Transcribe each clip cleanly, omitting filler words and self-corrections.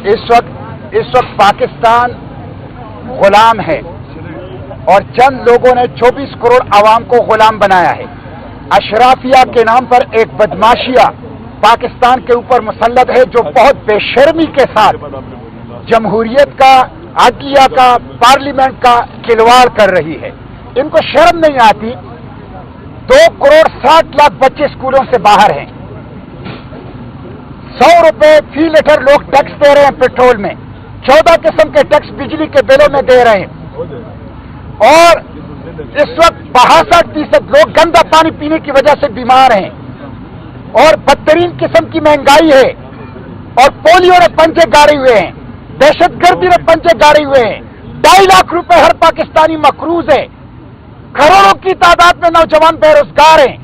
इस वक्त पाकिस्तान गुलाम है और चंद लोगों ने 24 करोड़ आवाम को गुलाम बनाया है। अशराफिया के नाम पर एक बदमाशिया पाकिस्तान के ऊपर मुसल्लत है जो बहुत बेशर्मी के साथ जमहूरियत का, अदलिया का, पार्लियामेंट का खिलवाड़ कर रही है। इनको शर्म नहीं आती। 2 करोड़ 60 लाख बच्चे स्कूलों से बाहर हैं। 100 रुपए फी लीटर लोग टैक्स दे रहे हैं पेट्रोल में, 14 किस्म के टैक्स बिजली के बिलों में दे रहे हैं और इस वक्त 62% लोग गंदा पानी पीने की वजह से बीमार हैं और बदतरीन किस्म की महंगाई है और पोलियो ने पंजे गाड़े हुए हैं, दहशतगर्दी ने पंजे गाड़े हुए हैं। 2.5 लाख रुपए हर पाकिस्तानी मकरूज है। करोड़ों की तादाद में नौजवान बेरोजगार हैं,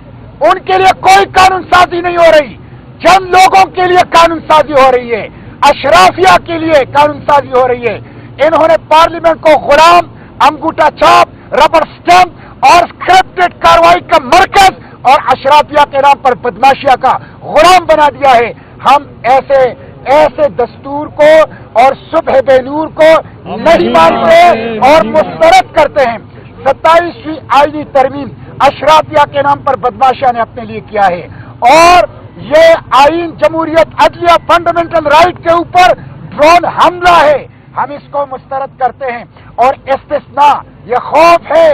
उनके लिए कोई कानून साजी नहीं हो रही। चंद लोगों के लिए कानून साजी हो रही है, अशराफिया के लिए कानून साजी हो रही है। इन्होंने पार्लियामेंट को गुलाम, अंगूठा छाप, रबर स्टैंप और स्क्रिप्टेड कार्रवाई का मरकज और अशराफिया के नाम पर बदमाशिया का गुलाम बना दिया है। हम ऐसे दस्तूर को और सुबह बेनूर को नहीं मानते और मुस्तरद करते हैं। 27वीं आईनी तरमीम अशराफिया के नाम पर बदमाशिया ने अपने लिए किया है और ये आईन जमहूरियत, अदलिया, फंडामेंटल राइट के ऊपर ड्रोन हमला है। हम इसको मुस्तरद करते हैं और इस्तिस्ना ये खौफ है,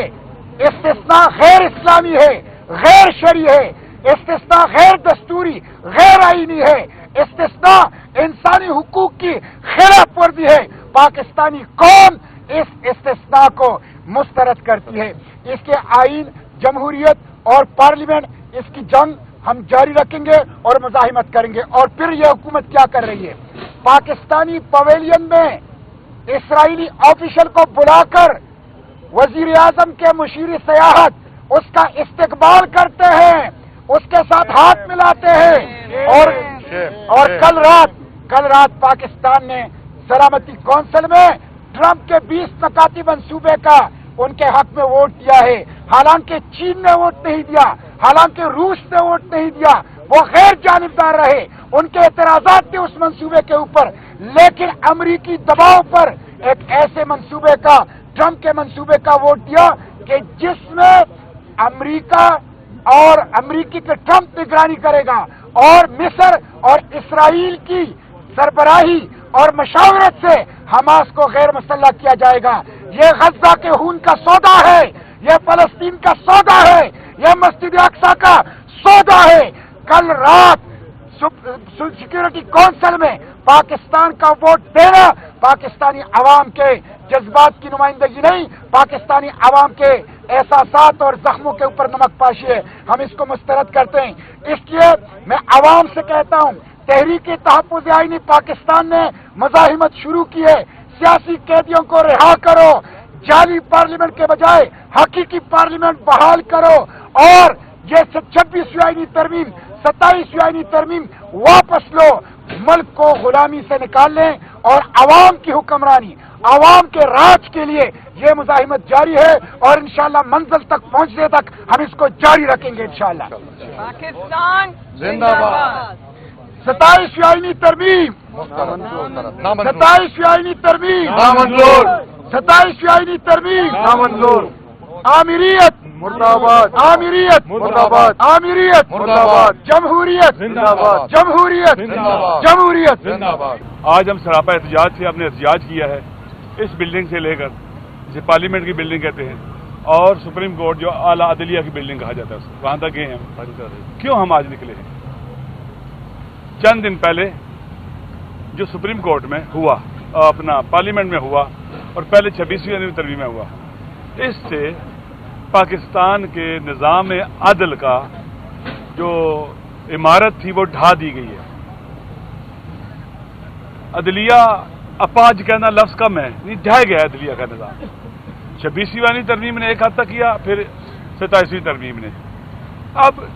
इस्तिस्ना गैर इस्लामी है, गैर शरी है, इस्तिस्ना गैर दस्तूरी, गैर आईनी है, इस्तिस्ना इंसानी हुकूक की खिलाफ वर्जी है। पाकिस्तानी कौम इस इस्तिस्ना को मुस्तरद करती है। इसके आईन, जमहूरियत और पार्लियामेंट, इसकी जंग हम जारी रखेंगे और मुजाहिमत करेंगे। और फिर यह हुकूमत क्या कर रही है, पाकिस्तानी पवेलियन में इसराइली ऑफिशियल को बुलाकर वजीर आजम के मुशीर सयाहत उसका इस्तकबाल करते हैं, उसके साथ हाथ मिलाते हैं। और कल रात पाकिस्तान ने सलामती कौंसिल में ट्रंप के 20 नकाती मंसूबे का उनके हक में वोट दिया है। हालांकि चीन ने वोट नहीं दिया, हालांकि रूस ने वोट नहीं दिया, वो गैर जानिबदार रहे, उनके एतराजात थे उस मंसूबे के ऊपर। लेकिन अमरीकी दबाव पर एक ऐसे मंसूबे का, ट्रंप के मंसूबे का वोट दिया कि जिसमें अमरीका और अमरीकी के ट्रंप निगरानी करेगा और मिस्र और इसराइल की सरबराही और मशावरत से हमास को गैर मुसल्लह किया जाएगा। ये गजा के खून का सौदा है, ये फलस्तीन का सौदा है, ये मस्जिद अक्सा का सौदा है। कल रात सिक्योरिटी काउंसिल में पाकिस्तान का वोट देना पाकिस्तानी अवाम के जज्बात की नुमाइंदगी नहीं, पाकिस्तानी अवाम के एहसासात और जख्मों के ऊपर नमक पाशी है। हम इसको मुस्तरद करते हैं। इसलिए मैं अवाम से कहता हूं, तहरीक तहफ़्फ़ुज़ आईनी पाकिस्तान ने मुज़ाहिमत शुरू की है। सियासी कैदियों को रिहा करो, जाली पार्लियामेंट के बजाय हकीकी पार्लियामेंट बहाल करो और ये 26वीं आईनी तरमीम, 27वीं आईनी तरमीम वापस लो। मुल्क को गुलामी से निकाल लें और अवाम की हुक्मरानी, अवाम के राज के लिए ये मुजाहिमत जारी है और इंशाअल्लाह मंजिल तक पहुंचने तक हम इसको जारी रखेंगे इंशाअल्लाह। पाकिस्तान जिंदाबाद। 27वीं आईनी तरमीम, 27वीं आईनी तरमीम नामंजूर, 27वीं आईनी तरमीम नामंजूर। आमिरियत मुर्दाबाद, आमिरियत मुर्दाबाद, आमिरियत मुर्दाबाद, जमहूरियत जिंदाबाद, जमहूरियत जिंदाबाद, जमहूरियत जिंदाबाद। आज हम सरापा एहतजाज से हमने एहतजाज किया है इस बिल्डिंग से लेकर, जिसे पार्लियामेंट की बिल्डिंग कहते हैं, और सुप्रीम कोर्ट जो आला अदलिया की बिल्डिंग कहा जाता है, वहां तक गए हैं। क्यों हम आज निकले हैं? चंद दिन पहले जो सुप्रीम कोर्ट में हुआ, अपना पार्लियामेंट में हुआ और पहले 26वीं तरमीम में हुआ, इससे पाकिस्तान के निज़ाम अदल का जो इमारत थी वो ढा दी गई है। अदलिया अपाज कहना लफ्ज कम है, नहीं ढह गया अदलिया का निज़ाम। 26वीं तरमीम ने एक हद तक किया, फिर 27वीं तरमीम ने। अब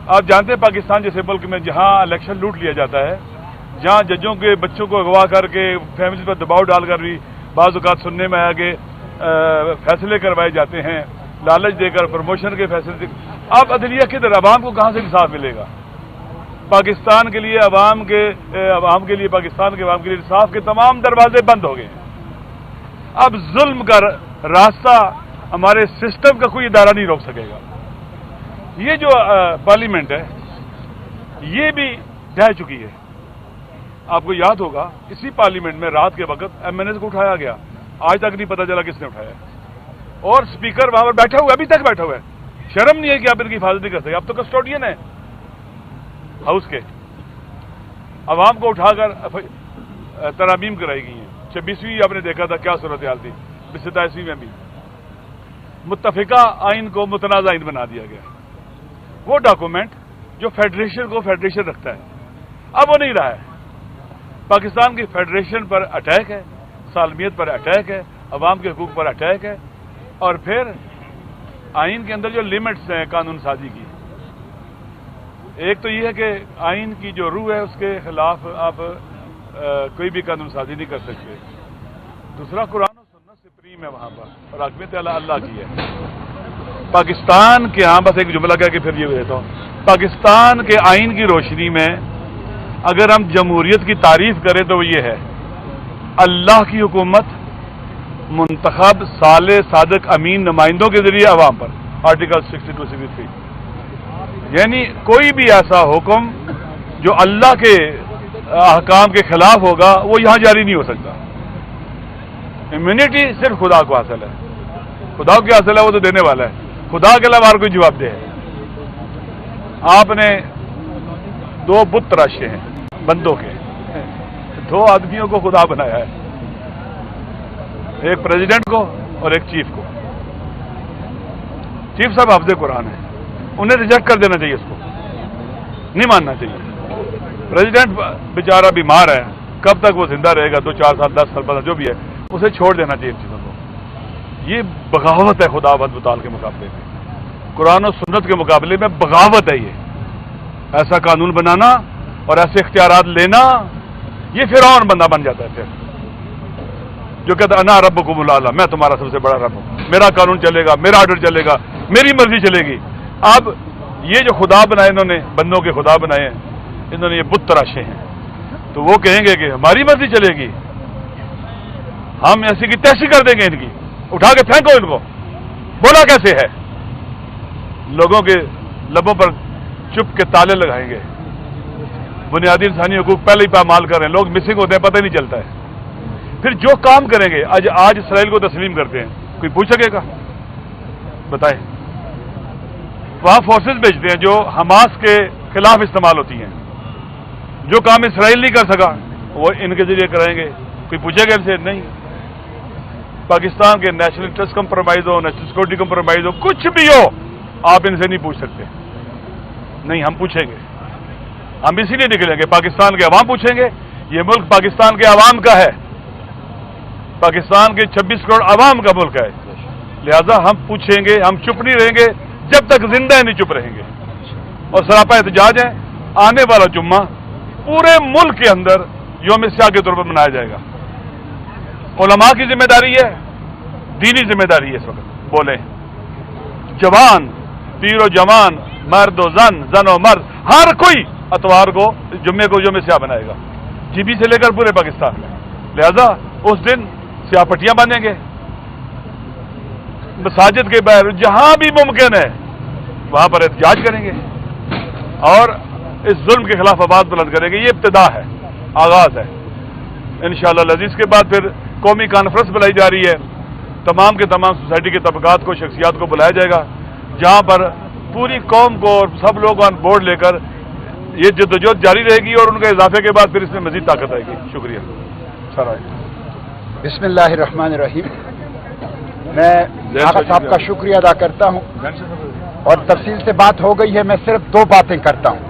आप जानते हैं पाकिस्तान जैसे मुल्क में जहां इलेक्शन लूट लिया जाता है, जहां जजों के बच्चों को अगवा करके फैमिली पर दबाव डालकर भी बाज़ औक़ात सुनने में आगे फैसले करवाए जाते हैं, लालच देकर प्रमोशन के फैसले। अब अदलिया किधर, अवाम को कहां से इंसाफ मिलेगा? پاکستان کے لیے عوام کے لیے پاکستان کے عوام کے لیے انصاف کے تمام دروازے بند ہو گئے. اب ظلم کا راستہ ہمارے سسٹم کا کوئی ادارہ نہیں روک سکے گا. یہ جو پارلیمنٹ ہے یہ بھی ڈھہ چکی ہے. آپ کو یاد ہوگا اسی پارلیمنٹ میں رات کے وقت ایم این ایز کو اٹھایا گیا. آج تک نہیں پتا چلا کس نے اٹھایا, اور اسپیکر وہاں پر بیٹھا ہوا, ابھی تک بیٹھا ہوا ہے. شرم نہیں ہے کہ آپ ان کی حفاظت نہیں کر سکتے. آپ تو کسٹوڈین ہیں ہاؤس کے. عوام کو اٹھا کر ترامیم کرائی گئی ہیں. 26ویں آپ نے دیکھا تھا کیا صورتحال تھی, 27ویں میں بھی متفقہ آئین کو متنازع آئین بنا دیا گیا. وہ ڈاکومنٹ جو فیڈریشن کو فیڈریشن رکھتا ہے اب وہ نہیں رہا ہے. پاکستان کی فیڈریشن پر اٹیک ہے, سالمیت پر اٹیک ہے, عوام کے حقوق پر اٹیک ہے, اور پھر آئین کے اندر جو لمٹس ہیں قانون سازی کی. ایک تو یہ ہے کہ آئین کی جو روح ہے اس کے خلاف آپ کوئی بھی قانون سازی نہیں کر سکتے. دوسرا قرآن و سنت سپریم ہے وہاں پر, اور حاکمیت اللہ کی ہے. پاکستان کے ہاں بس ایک جملہ کہہ کے پھر یہ دیتا ہوں, پاکستان کے آئین کی روشنی میں اگر ہم جمہوریت کی تعریف کریں تو وہ یہ ہے, اللہ کی حکومت منتخب صالح صادق امین نمائندوں کے ذریعے عوام پر, آرٹیکل 62-63. یعنی کوئی بھی ایسا حکم جو اللہ کے احکام کے خلاف ہوگا وہ یہاں جاری نہیں ہو سکتا. امیونٹی صرف خدا کو حاصل ہے. خدا کو حاصل ہے, وہ تو دینے والا ہے. خدا کے علاوہ اور کوئی جواب دہ ہے. آپ نے 2 بت تراشے ہیں بندوں کے, 2 آدمیوں کو خدا بنایا ہے, ایک پریزیڈنٹ کو اور ایک چیف کو. چیف صاحب حافظ قرآن ہیں, انہیں ریجیکٹ کر دینا چاہیے, اس کو نہیں ماننا چاہیے. پریزیڈنٹ بیچارہ بیمار ہے, کب تک وہ زندہ رہے گا, 2-4 سال 10 سال 15 جو بھی ہے, اسے چھوڑ دینا چاہیے ان چیزوں کو. یہ بغاوت ہے خدا بد متعال کے مقابلے میں, قرآن و سنت کے مقابلے میں بغاوت ہے. یہ ایسا قانون بنانا اور ایسے اختیارات لینا, یہ فرعون بندہ بن جاتا ہے پھر, جو کہتا ہے انا ربکم الاعلی, میں تمہارا سب سے بڑا رب ہوں, میرا قانون چلے گا, میرا آرڈر چلے گا, میری مرضی چلے گی. اب یہ جو خدا بنائے انہوں نے, بندوں کے خدا بنائے ہیں انہوں نے, یہ بت تراشے ہیں, تو وہ کہیں گے کہ ہماری مرضی چلے گی, ہم ایسی کی تیسی کر دیں گے, ان کی اٹھا کے پھینکو ان کو. بولا کیسے ہے, لوگوں کے لبوں پر چپ کے تالے لگائیں گے. بنیادی انسانی حقوق پہلے ہی پامال کر رہے ہیں, لوگ مسنگ ہوتے ہیں پتہ نہیں چلتا ہے. پھر جو کام کریں گے, آج اسرائیل کو تسلیم کرتے ہیں, کوئی پوچھ سکے گا؟ بتائیں. وہاں فورسز بھیجتے ہیں جو حماس کے خلاف استعمال ہوتی ہیں. جو کام اسرائیل نہیں کر سکا وہ ان کے ذریعے کرائیں گے, کوئی پوچھے گا ان سے؟ نہیں. پاکستان کے نیشنل انٹرسٹ کمپرومائز ہو, نیشنل سیکورٹی کمپرومائز ہو, کچھ بھی ہو, آپ ان سے نہیں پوچھ سکتے. نہیں, ہم پوچھیں گے. ہم اسی لیے نکلیں گے, پاکستان کے عوام پوچھیں گے. یہ ملک پاکستان کے عوام کا ہے, پاکستان کے 26 کروڑ عوام کا ملک ہے. لہذا ہم پوچھیں گے, ہم چپ نہیں رہیں گے جب تک زندہ نہیں چپ رہیں گے. اور سراپا احتجاج ہے, آنے والا جمعہ پورے ملک کے اندر یوم سیاہ کے طور پر منایا جائے گا. علماء کی ذمہ داری ہے, دینی ذمہ داری ہے. اس وقت بولیں, جوان, پیر و جوان, مرد و زن, زن و مرد, ہر کوئی اتوار کو جمعے کو یوم سیاہ بنائے گا, جی بی سے لے کر پورے پاکستان میں. لہذا اس دن سیاہ پٹیاں باندھیں گے, مساجد کے باہر جہاں بھی ممکن ہے وہاں پر احتجاج کریں گے, اور اس ظلم کے خلاف آواز بلند کریں گے. یہ ابتدا ہے, آغاز ہے. انشاءاللہ العزیز کے بعد پھر قومی کانفرنس بلائی جا رہی ہے, تمام کے تمام سوسائٹی کے طبقات کو, شخصیات کو بلایا جائے گا, جہاں پر پوری قوم کو اور سب لوگ آن بورڈ لے کر یہ جدوجہد جاری رہے گی, اور ان کے اضافے کے بعد پھر اس میں مزید طاقت آئے گی. شکریہ. بسم اللہ الرحمن الرحیم. میں آقا صاحب کا شکریہ ادا کرتا ہوں, اور تفصیل سے بات ہو گئی ہے, میں صرف 2 باتیں کرتا ہوں.